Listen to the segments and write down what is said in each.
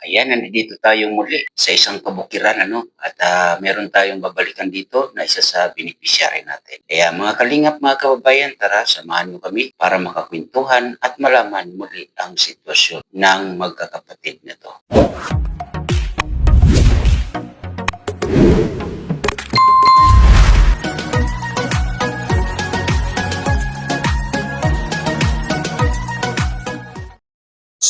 Ayan, nandito tayo muli sa isang kabukiran, at meron tayong babalikan dito na isa sa beneficiary natin. Kaya mga kalingap, mga kababayan, tara, samahan mo kami para makakwentuhan at malaman muli ang sitwasyon ng magkakapatid na to.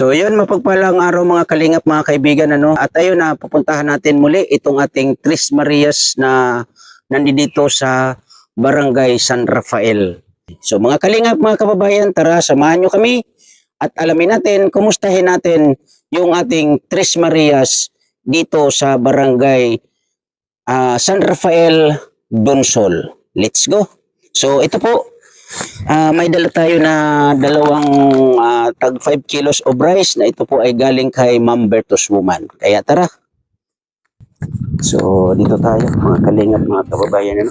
So yun, mapagpalang araw mga kalingap, mga kaibigan, at ayun na pupuntahan natin muli itong ating Tres Marias na nandito sa Barangay San Rafael. So mga kalingap, mga kababayan, tara, samahan nyo kami at alamin natin, kumustahin natin yung ating Tres Marias dito sa Barangay San Rafael, Donsol. Let's go! So ito po, may dala tayo na dalawang tag 5 kilos of rice na ito po ay galing kay Ma'am Bertos Woman. Kaya tara. So dito tayo mga kalingap, mga kababayan.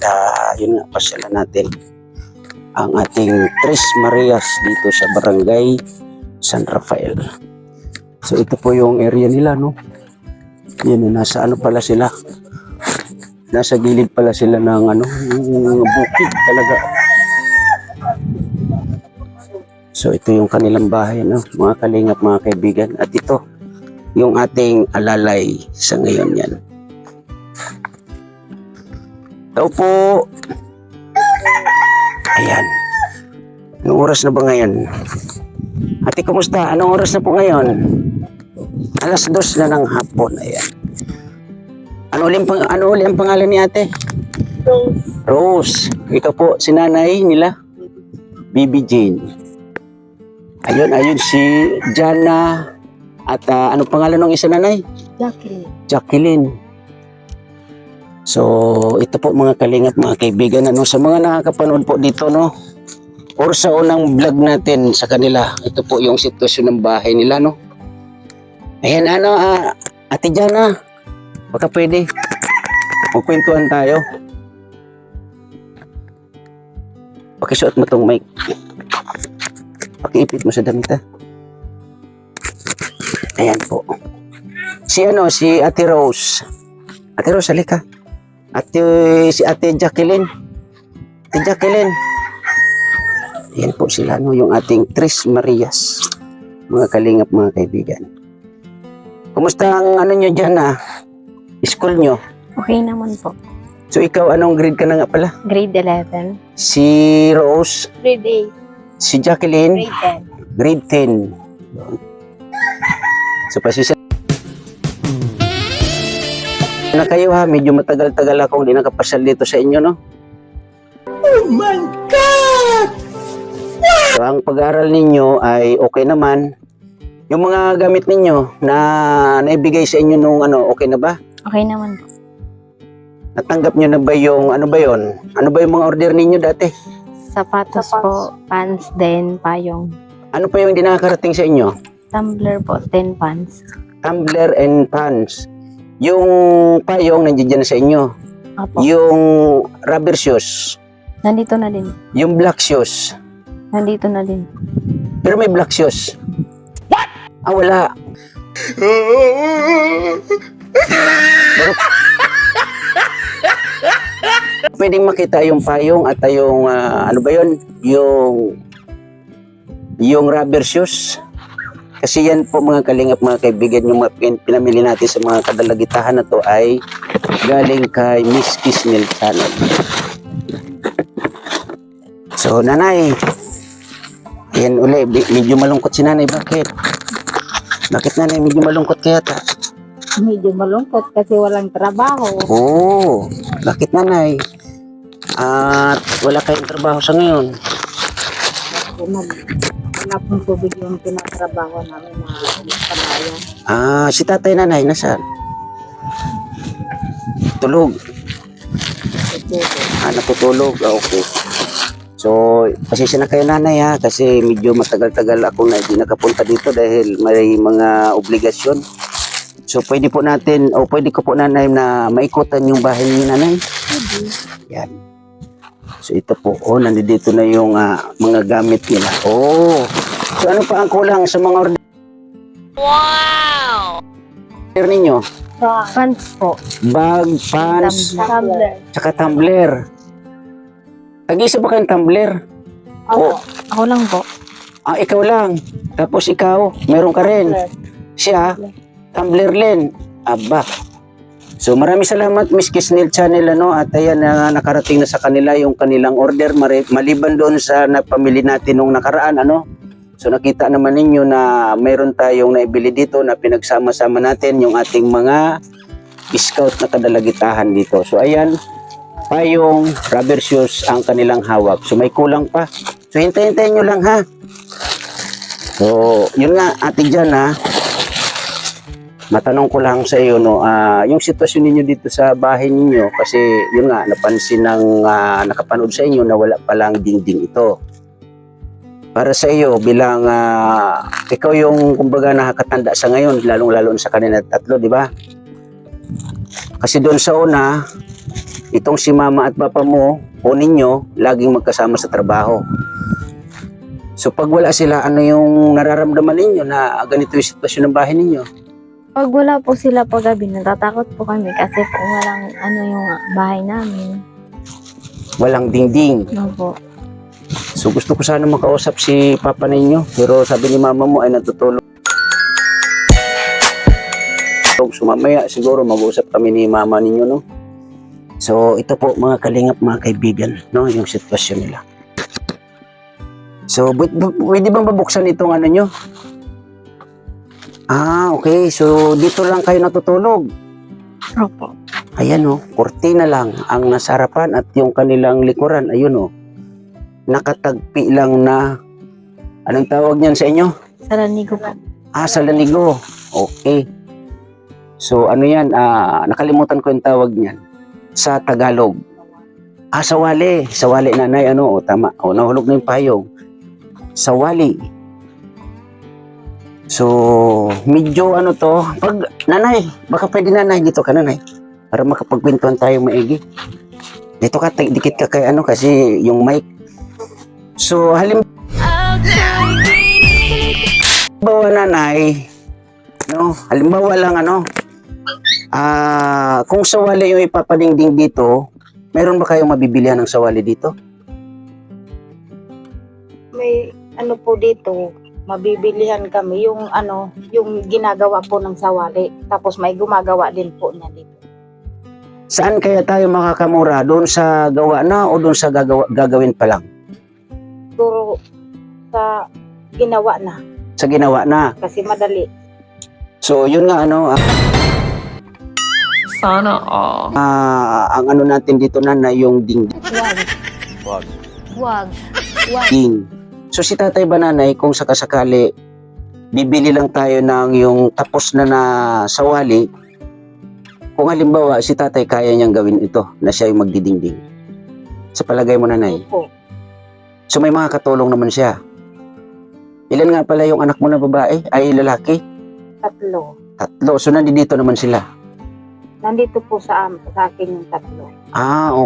At yun nga, pasyalan natin ang ating Tres Marias dito sa Barangay San Rafael. So ito po yung area nila, no? Yan, nasa ano pala sila? Nasa gilid pala sila ng bukid talaga. So ito yung kanilang bahay, mga kalingap, mga kaibigan. At ito yung ating alalay sa ngayon yan. Tao po. Ayan. Anong oras na ba ngayon? Ate, kumusta? Anong oras na po ngayon? 2:00 na ng hapon. Ayan. Ano uli ang pangalan ni ate? Rose. Rose. Ikaw po, si nanay nila? Bibi Jane. Ayun si Jana. At anong pangalan ng isa nanay? Jacqueline. Jacqueline. So, ito po mga kalingap, mga kaibigan, sa mga nakakapanood po dito, or sa unang vlog natin sa kanila, ito po yung sitwasyon ng bahay nila, Ayan, Ate Jana, baka pwede magkwentuhan tayo. Pakisuot mo tong mic. Pakiipit mo sa damit, ha. Ayan po. Si Ate Rose. Ate Rose, halika. Si Ate Jacqueline. Ate Jacqueline. Ayan po sila, yung ating Tres Marias. Mga kalingap, mga kaibigan. Kumusta ang nyo dyan, school nyo? Okay naman po. So ikaw, anong grade ka na nga pala? Grade 11. Si Rose? Grade Si Jacqueline? 8. Grade 10. So pasisya na kayo, ha. Medyo matagal-tagal akong hindi nakapasyal dito sa inyo, Oh my God! So ang pag-aaral ninyo ay okay naman. Yung mga gamit ninyo na naibigay sa inyo nung okay na ba? Okay naman po. Natanggap nyo na ba yung ano ba yon? Ano ba yung mga order ninyo dati? Sapatos po, pants din, payong. Ano pa yung hindi nakakarating sa inyo? Tumbler po, 10 pants. Tumbler and pants. Yung payong nandiyan na sa inyo. Apo. Yung rubber shoes. Nandito na din. Yung black shoes. Nandito na din. Pero may black shoes. What? Wala. Pwedeng makita yung payong at yung ano ba yun? Yung rubber shoes. Kasi yan po mga kalingap, mga kaibigan, yung pinamili natin sa mga kadalagitahan na to ay galing kay Miss Kismel Channel. So nanay, yan uli, medyo malungkot si nanay. Bakit? Bakit nanay medyo malungkot kaya ta? Medyo malungkot kasi walang trabaho. Oo, bakit nanay? At wala kayong trabaho sa ngayon? Wala pong tubig yung tinatrabaho namin na panayan. Si tatay nanay, nasaan? Tulog. Natutulog. Okay. So, pasensya na kayo nanay, ha, kasi medyo matagal-tagal ako na hindi nakapunta dito dahil may mga obligasyon. So, pwede ko po nanay na maikutan yung bahay ni nanay. Yan. So, ito po, nandito na yung mga gamit nila. So ano pa ang kulang sa mga order? Wow! order ninyo? Pants po. Bag, pants, Tumbler. tsaka tumbler. Tag-isa ba kayong tumbler? Ako. Ako lang po. Ah, ikaw lang. Tapos ikaw, meron ka rin. Siya, tumbler rin. Aba. So maraming salamat Miss Kisnel Channel at ayan nakarating na sa kanila yung kanilang order maliban doon sa napamili natin nung nakaraan So nakita naman ninyo na mayroon tayong naibili dito na pinagsama-sama natin yung ating mga scout na kadalagitahan dito. So ayan, payong rubber shoes ang kanilang hawak. So may kulang pa. So hintayin nyo lang ha. So yun nga ate dyan matanong ko lang sa iyo yung sitwasyon ninyo dito sa bahay ninyo kasi yun nga napansin ng nakapanood sa inyo na wala palang dingding ito. Para sa iyo bilang ikaw yung kumbaga nakakatanda sa ngayon lalong-lalo sa kanila tatlo, di ba? Kasi doon sa una itong si mama at papa mo o ninyo laging magkasama sa trabaho. So pag wala sila ano yung nararamdaman ninyo na ganito yung sitwasyon ng bahay ninyo? Pag wala po sila paggabi, natatakot po kami kasi po walang yung bahay namin. Walang dingding. Opo. So gusto ko sana makausap si papa ninyo pero sabi ni mama mo ay natutulog. So mamaya siguro mag-uusap kami ni mama ninyo So ito po mga kalingap mga kaibigan yung sitwasyon nila. So pwede bang babuksan itong nyo? Okay. So, dito lang kayo natutulog. Opo. Ayan kurtina lang ang nasa harapan at yung kanilang likuran, ayun nakatagpi lang na, anong tawag niyan sa inyo? Sa lanigo po. Sa lanigo. Okay. So, ano yan? Nakalimutan ko yung tawag niyan. Sa Tagalog. Sawali. Sawali nanay, tama. Nahulog na yung payong. Sawali. So, medyo pag nanay, baka pwede nanay, dito ka nanay, para makapagkwentuhan tayo maigi. Dito ka, dikit ka kay kasi yung mic. So, halimbawa nanay, halimbawa lang kung sawali yung ipapadingding dito, meron ba kayong mabibilihan ng sawali dito? May po dito, mabibilihan kami yung yung ginagawa po ng sawali. Tapos may gumagawa din po niya dito. Saan kaya tayo makakamura? Doon sa gawa na o doon sa gagawin pa lang? Siguro sa ginawa na. Sa ginawa na. Kasi madali. So, yun nga Sana all. ang natin dito na yung dingding. Wag. So si Tatay Bananay, kung sakasakali bibili lang tayo ng yung tapos na sawali, kung halimbawa si Tatay kaya niyang gawin ito na siya yung magdidingding. Sa palagay mo nanay? Opo. So may mga katulong naman siya. Ilan nga pala yung anak mo na babae? Ay lalaki? 3. Tatlo. So nandito naman sila. Nandito po sa akin yung 3.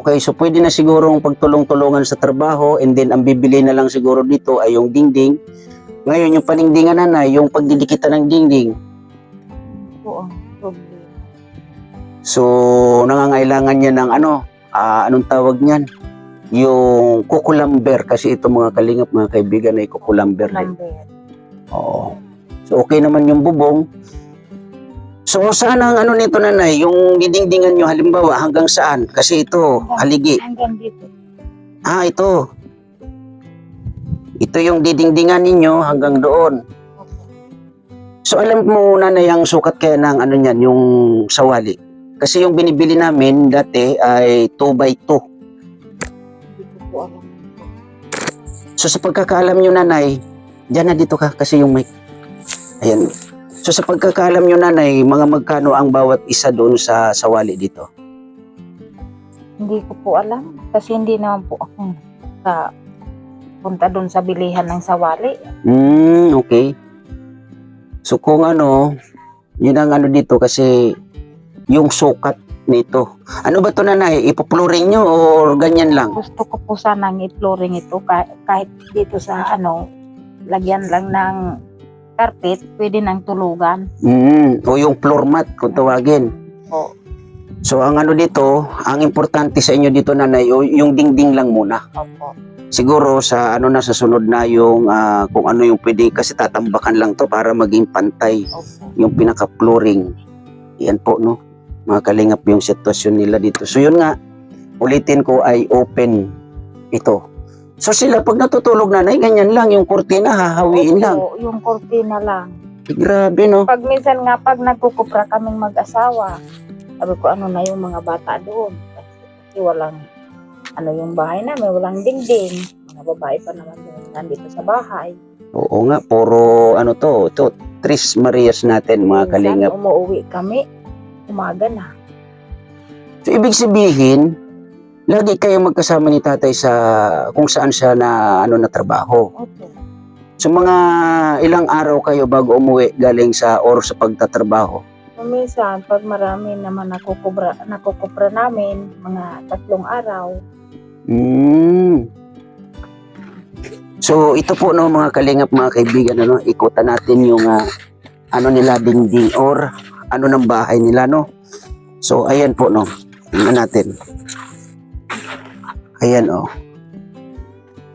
Okay. So pwede na sigurong pagtulong-tulungan sa trabaho and then ang bibili na lang siguro dito ay yung dingding. Ngayon yung paningdingan yung pagdidikitan ng dingding. Po ang problema. So nangangailangan niya ng anong tawag niyan? Yung kukulamber kasi ito mga kalingap mga kaibigan ay kukulamber din. Oo. So okay naman yung bubong. So saan ang nito nanay, yung didingdingan nyo halimbawa hanggang saan? Kasi ito, haligi. Hanggang dito. Ito. Ito yung didingdingan ninyo hanggang doon. So alam mo nanay ang sukat kaya ng niyan, yung sawali. Kasi yung binibili namin dati ay 2x2. Hindi ko po alam. So sa pagkakaalam nyo nanay, dyan na dito ka kasi yung mic. Ayan. So sa pagkakaalam nyo nanay, mga magkano ang bawat isa doon sa sawali dito? Hindi ko po alam. Kasi hindi naman po ako punta doon sa bilihan ng sawali. Okay. So kung yun ang dito kasi yung sukat nito. Ano ba to nanay? Ipopluring nyo o ganyan lang? Gusto ko po sanang i-flooring ito kahit dito sa lagyan lang ng carpet, pwede nang tulugan. O yung floor mat kung tawagin. Po. So ang ano dito, ang importante sa inyo dito nanay, yung dingding lang muna. Opo. Siguro sa ano na sa sunod na yung kung ano yung pwede kasi tatambakan lang to para maging pantay Opo. yung pinaka-flooring. Yan po no. Mga kalingap yung sitwasyon nila dito. So yun nga, ulitin ko ay open ito. So sila pag natutulog nanay, ganyan lang yung kurtina hahawiin lang. Opo, yung kortina lang. Grabe no. Pag minsan nga, pag nagkukupra kaming mag-asawa, sabi ko, ano na yung mga bata doon? Kasi walang, ano yung bahay namin, walang dingding. Mga babae pa naman yung nandito sa bahay. Oo nga, puro ano to, ito, Tres Marias natin mga kalingap. Minsan, umuwi kami, umaga na. So ibig sabihin, lagi kayo magkasama ni tatay sa kung saan siya na ano na trabaho. Opo. So mga ilang araw kayo bago umuwi galing sa or sa pagtatrabaho. So, minsan, pag marami naman nakukupra namin, mga 3 araw. So ito po no mga kalingap mga kaibigan ano, ikutan natin yung ano nila dingding or ano ng bahay nila no. So ayan po no. Tingnan natin. Ayan oh.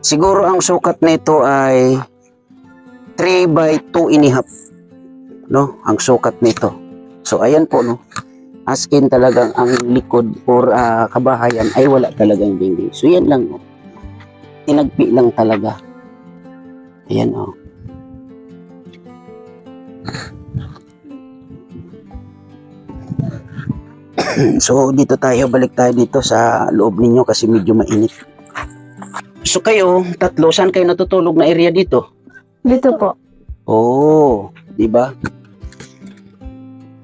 Siguro ang sukat nito ay 3 by 2.5 no, ang sukat nito. So ayan po no. As in talagang ang likod or kabahayan ay wala talagang dingding. So yan lang no. Tinagpi lang talaga. Ayan oh. So dito tayo, balik tayo dito sa loob ninyo kasi medyo mainit. So kayo, tatlo, saan kayo natutulog na area dito? Dito po. Oh, di ba?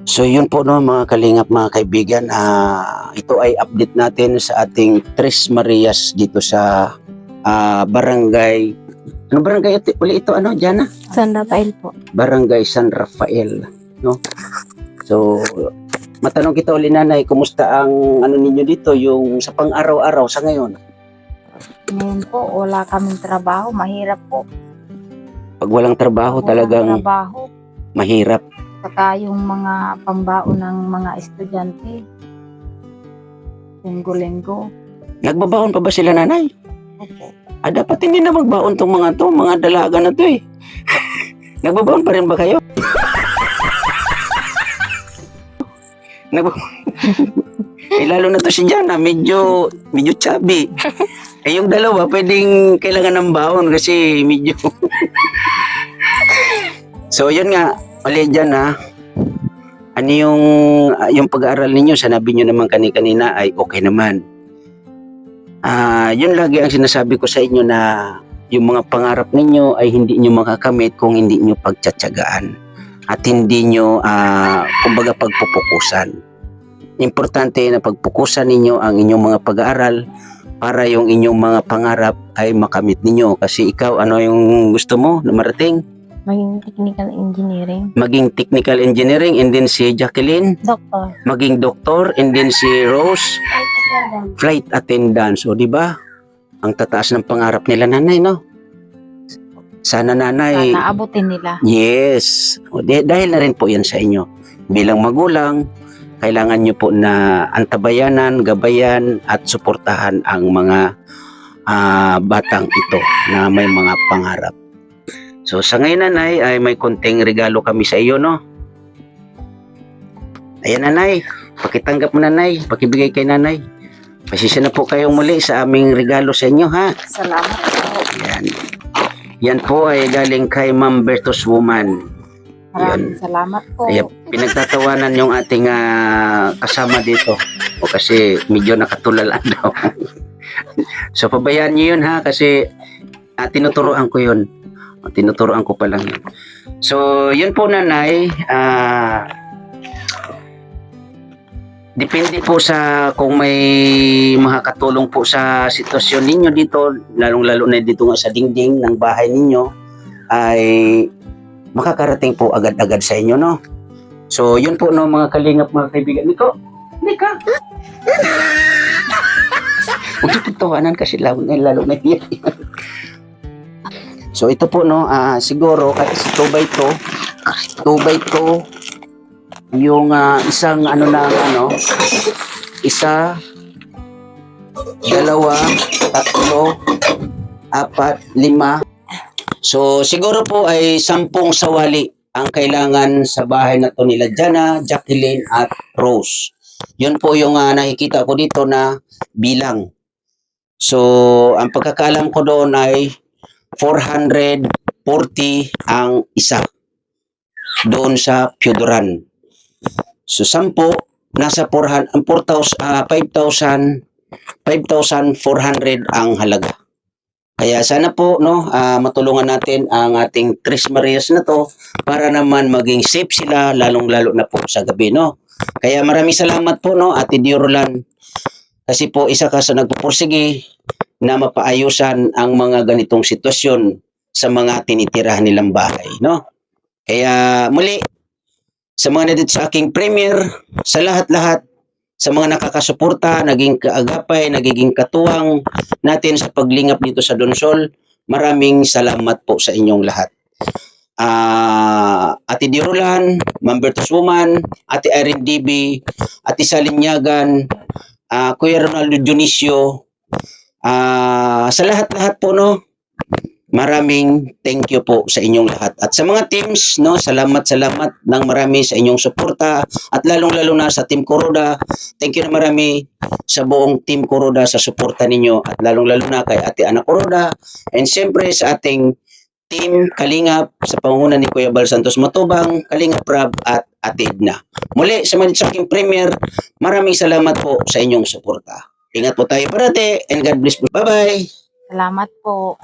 So yun po no mga kalingap mga kaibigan, ito ay update natin sa ating Tres Marias dito sa barangay. Ano barangay uli ito ano, Jana? San Rafael po. Barangay San Rafael, no? So matanong kita uli nanay, kumusta ang ano ninyo dito yung sa pang-araw-araw sa ngayon? Ngayon po, wala kaming trabaho. Mahirap po. Pag walang trabaho Walang talagang trabaho. mahirap. Saka yung mga pambaon ng mga estudyante. Linggo-linggo. Nagbabaon pa ba sila nanay? Opo. Dapat hindi na magbaon tong mga dalaga na to eh. Nagbabaon pa rin ba kayo? Lalo na to si Jana, medyo chubby. Yung dalawa, pwedeng kailangan ng baon kasi medyo... So, yun nga, ulit dyan ano yung pag-aaral ninyo, sanabi nyo naman kanina ay okay naman. Yun lagi ang sinasabi ko sa inyo na yung mga pangarap ninyo ay hindi nyo makakamit kung hindi nyo pagtsatsagaan at hindi nyo, kumbaga, pagpupukusan. Importante na pagpukusan ninyo ang inyong mga pag-aaral para yung inyong mga pangarap ay makamit ninyo. Kasi ikaw, ano yung gusto mo na marating? Maging technical engineering. Maging technical engineering, and then si Jacqueline, Doktor. maging doktor, and then si Rose, flight attendant. So, di ba? Ang tataas ng pangarap nila nanay, no? Sana nanay. Sana abutin nila. Yes. Dahil na rin po yan sa inyo. Bilang magulang, kailangan nyo po na antabayanan, gabayan, at suportahan ang mga batang ito na may mga pangarap. So sa ngayon nanay ay may konting regalo kami sa iyo no. Ayan nanay, pakitanggap mo nanay, pakibigay kay nanay. Pasensya na po kayong muli sa aming regalo sa inyo ha. Salamat po. Yan. Yan po ay galing kay Ma'am Bertos Woman. Maraming salamat po. Kaya pinagtatawanan yung ating kasama dito. O kasi medyo nakatulala daw. So pabayaan niyo yun ha kasi tinuturoan ko yun. Tinuturoan ko pa lang yun. So yun po nanay. Depende po sa kung may makakatulong po sa sitwasyon ninyo dito, lalong-lalo na dito nga sa dingding ng bahay ninyo, ay makakarating po agad-agad sa inyo, no? So, yun po, no, mga kalingap, mga kaibigan. Niko, Nika! Huwag tawanan kasi lalo na yan. So ito po no, siguro kasi 2x2 yung isang isa, dalawa, tatlo, apat, lima. So siguro po ay 10 sawali ang kailangan sa bahay na to nila Jana, Jacqueline at Rose. Yun po yung nakikita ko dito na bilang. So ang pagkakalam ko doon ay 440 ang isa doon sa Piodoran. So 10 nasa 400 ang 5,400 ang halaga. Kaya sana po no matulungan natin ang ating Tres Marias na to para naman maging safe sila lalong-lalo na po sa gabi no. Kaya maraming salamat po no Ate Diorolan kasi po isa ka sa nagpupursige na mapaayusan ang mga ganitong sitwasyon sa mga tinitirahan nilang bahay no. Kaya muli sa mga nandito sa aking premiere, sa lahat-lahat, sa mga nakakasuporta, naging kaagapay, nagiging katuwang natin sa paglingap dito sa Donsol, maraming salamat po sa inyong lahat. Ate Dirolan, Ma'am Bertus Woman, Ate Irene DB, Ate Salinyagan, Kuya Ronaldo Dionisio, sa lahat-lahat po no, maraming thank you po sa inyong lahat. At sa mga teams, no, salamat ng marami sa inyong suporta at lalong-lalo na sa Team Kuroda. Thank you na marami sa buong Team Kuroda sa suporta ninyo at lalong-lalo na kay Ate Ana Kuroda and siyempre sa ating Team Kalingap sa pangunguna ni Kuya Bal Santos Matubang, Kalingap Rab at Ate Edna. Muli sa mga sa aking premiere, maraming salamat po sa inyong suporta. Ingat po tayo parati and God bless po. Bye-bye! Salamat po.